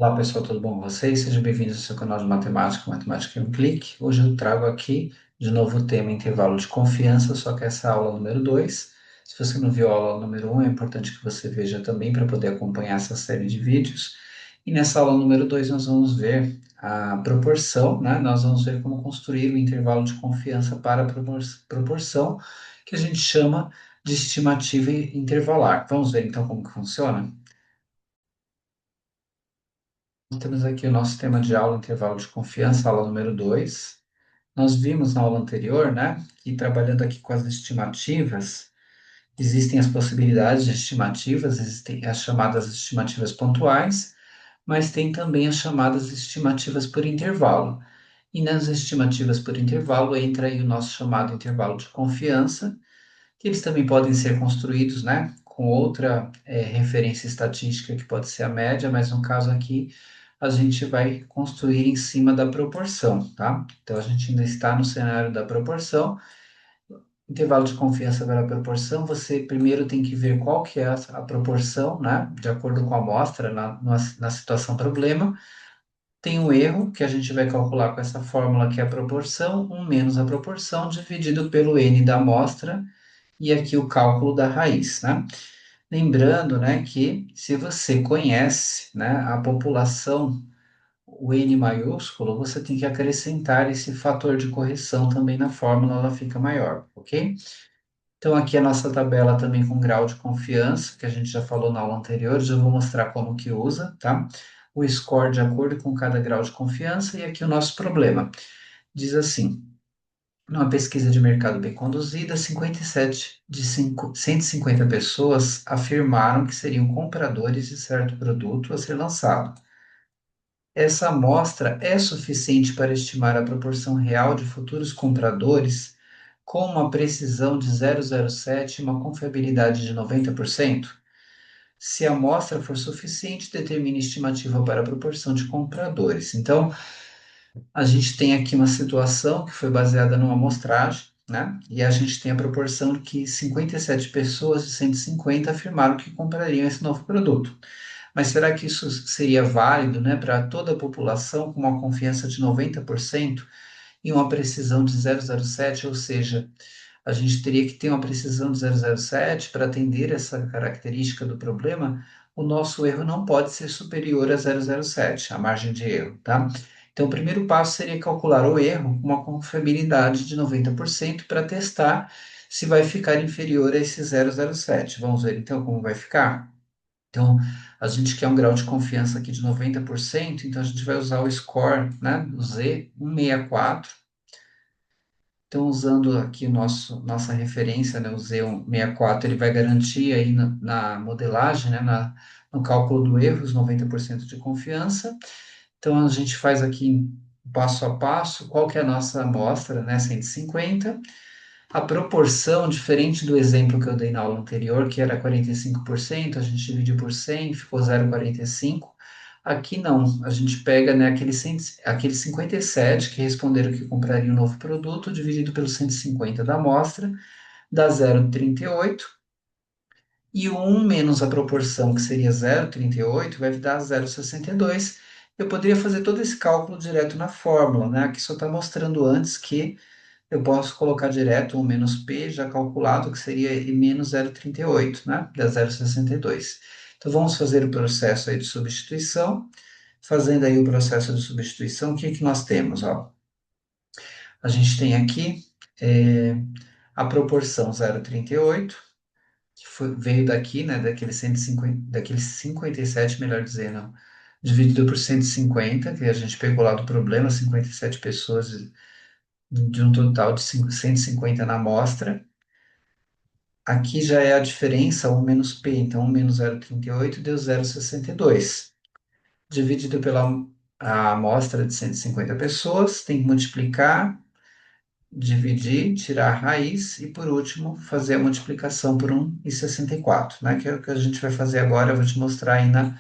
Olá pessoal, tudo bom com vocês? Sejam bem-vindos ao seu canal de matemática, Matemática em um Clique. Hoje eu trago aqui de novo o tema intervalo de confiança, só que essa é a aula número 2. Se você não viu a aula número 1, é importante que você veja também para poder acompanhar essa série de vídeos. E nessa aula número 2 nós vamos ver a proporção, né? Nós vamos ver como construir o intervalo de confiança para a proporção, que a gente chama de estimativa intervalar. Vamos ver então como que funciona? Temos aqui o nosso tema de aula, intervalo de confiança, aula número 2. Nós vimos na aula anterior, né, que trabalhando aqui com as estimativas, existem as possibilidades de estimativas, existem as chamadas estimativas pontuais, mas tem também as chamadas estimativas por intervalo. E nas estimativas por intervalo entra aí o nosso chamado intervalo de confiança, que eles também podem ser construídos, né, com outra referência estatística que pode ser a média, mas no caso aqui a gente vai construir em cima da proporção, tá? Então a gente ainda está no cenário da proporção. Intervalo de confiança pela proporção, você primeiro tem que ver qual que é a proporção, né, de acordo com a amostra na situação problema. Tem um erro que a gente vai calcular com essa fórmula que é a proporção, 1 menos a proporção dividido pelo n da amostra, e aqui o cálculo da raiz, né? Lembrando, né, que se você conhece, né, a população, o N maiúsculo, você tem que acrescentar esse fator de correção também na fórmula, ela fica maior, ok? Então aqui a nossa tabela também com grau de confiança, que a gente já falou na aula anterior, já vou mostrar como que usa, tá? O score de acordo com cada grau de confiança e aqui o nosso problema. Diz assim: numa pesquisa de mercado bem conduzida, 57 de 150 pessoas afirmaram que seriam compradores de certo produto a ser lançado. Essa amostra é suficiente para estimar a proporção real de futuros compradores com uma precisão de 0,07 e uma confiabilidade de 90%? Se a amostra for suficiente, determine a estimativa para a proporção de compradores. Então, a gente tem aqui uma situação que foi baseada numa amostragem, né? E a gente tem a proporção de que 57 pessoas de 150 afirmaram que comprariam esse novo produto. Mas será que isso seria válido, né, para toda a população com uma confiança de 90% e uma precisão de 0,07, ou seja, a gente teria que ter uma precisão de 0,07 para atender essa característica do problema, o nosso erro não pode ser superior a 0,07, a margem de erro, tá? Então, o primeiro passo seria calcular o erro com uma confiabilidade de 90% para testar se vai ficar inferior a esse 0,07. Vamos ver então como vai ficar? Então, a gente quer um grau de confiança aqui de 90%, então a gente vai usar o score, né, o Z 164. Então, usando aqui nossa referência, né, o Z164, ele vai garantir aí na modelagem, né, no cálculo do erro, os 90% de confiança. Então, a gente faz aqui passo a passo, qual que é a nossa amostra, né, 150. A proporção, diferente do exemplo que eu dei na aula anterior, que era 45%, a gente divide por 100, ficou 0,45. Aqui não, a gente pega, né, aqueles 57 que responderam que comprariam um novo produto, dividido pelos 150 da amostra, dá 0,38. E o 1 menos a proporção, que seria 0,38, vai dar 0,62. Eu poderia fazer todo esse cálculo direto na fórmula, né? Aqui só está mostrando antes que eu posso colocar direto 1 menos P, já calculado, que seria I menos 0,38, né? Dá 0,62. Então, vamos fazer o processo aí de substituição. Fazendo aí o processo de substituição, o que que nós temos, ó? A gente tem aqui é, a proporção 0,38, que veio daqui, né, daquele 150, daquele 57, melhor dizendo, dividido por 150, que a gente pegou lá do problema, 57 pessoas de um total de 150 na amostra. Aqui já é a diferença, 1 menos P, então 1 menos 0,38 deu 0,62. Dividido pela a amostra de 150 pessoas, tem que multiplicar, dividir, tirar a raiz e, por último, fazer a multiplicação por 1,64, né? Que é o que a gente vai fazer agora, eu vou te mostrar aí na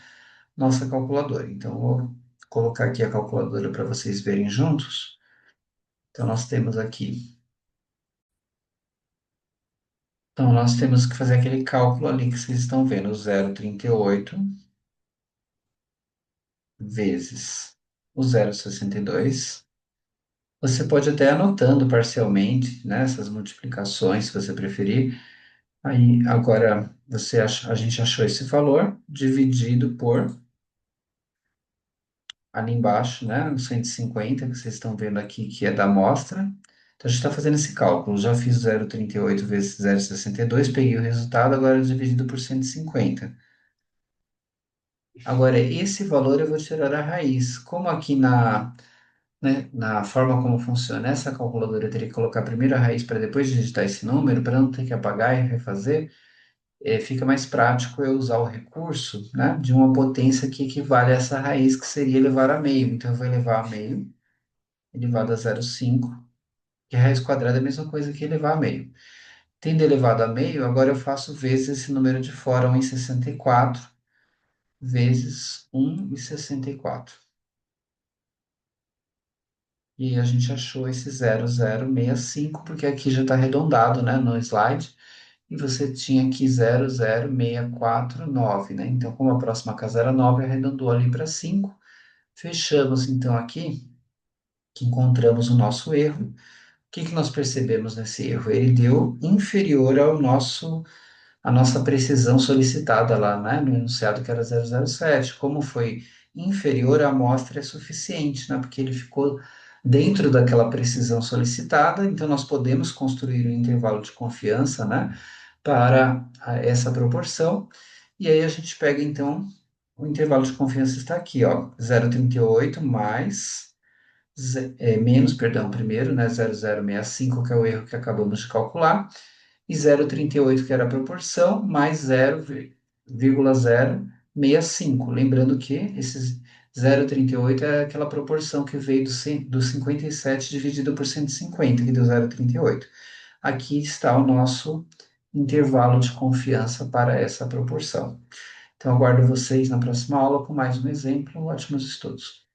nossa calculadora. Então, vou colocar aqui a calculadora para vocês verem juntos. Então, nós temos aqui. Então, nós temos que fazer aquele cálculo ali que vocês estão vendo, 0,38 vezes o 0,62. Você pode até anotando parcialmente, né, essas multiplicações, se você preferir. Aí, agora, a gente achou esse valor dividido por, ali embaixo, né, o 150 que vocês estão vendo aqui, que é da amostra. Então, a gente está fazendo esse cálculo. Já fiz 0,38 vezes 0,62, peguei o resultado, agora dividido por 150. Agora, esse valor eu vou tirar a raiz. Como aqui na forma como funciona essa calculadora, eu teria que colocar primeiro a raiz para depois digitar esse número, para não ter que apagar e refazer, fica mais prático eu usar o recurso, né, de uma potência que equivale a essa raiz, que seria elevar a meio. Então, eu vou elevar a meio, elevado a 0,5, que a raiz quadrada é a mesma coisa que elevar a meio. Tendo elevado a meio, agora eu faço vezes esse número de fora, 1,64, vezes 1,64. E a gente achou esse 0,065, porque aqui já está arredondado, né, no slide, e você tinha aqui 0,0649, né? Então, como a próxima casa era 9, arredondou ali para 5. Fechamos, então, aqui, que encontramos o nosso erro. O que que nós percebemos nesse erro? Ele deu inferior ao nosso a nossa precisão solicitada lá, né, no enunciado que era 007. Como foi inferior, a amostra é suficiente, né, porque ele ficou dentro daquela precisão solicitada, então nós podemos construir um intervalo de confiança, né, para essa proporção, e aí a gente pega, então, o intervalo de confiança está aqui, ó, 0,38 mais, menos, perdão, primeiro, né, 0,065, que é o erro que acabamos de calcular, e 0,38, que era a proporção, mais 0,065. Lembrando que esses 0,38 é aquela proporção que veio do 57 dividido por 150, que deu 0,38. Aqui está o nosso intervalo de confiança para essa proporção. Então, aguardo vocês na próxima aula com mais um exemplo. Ótimos estudos!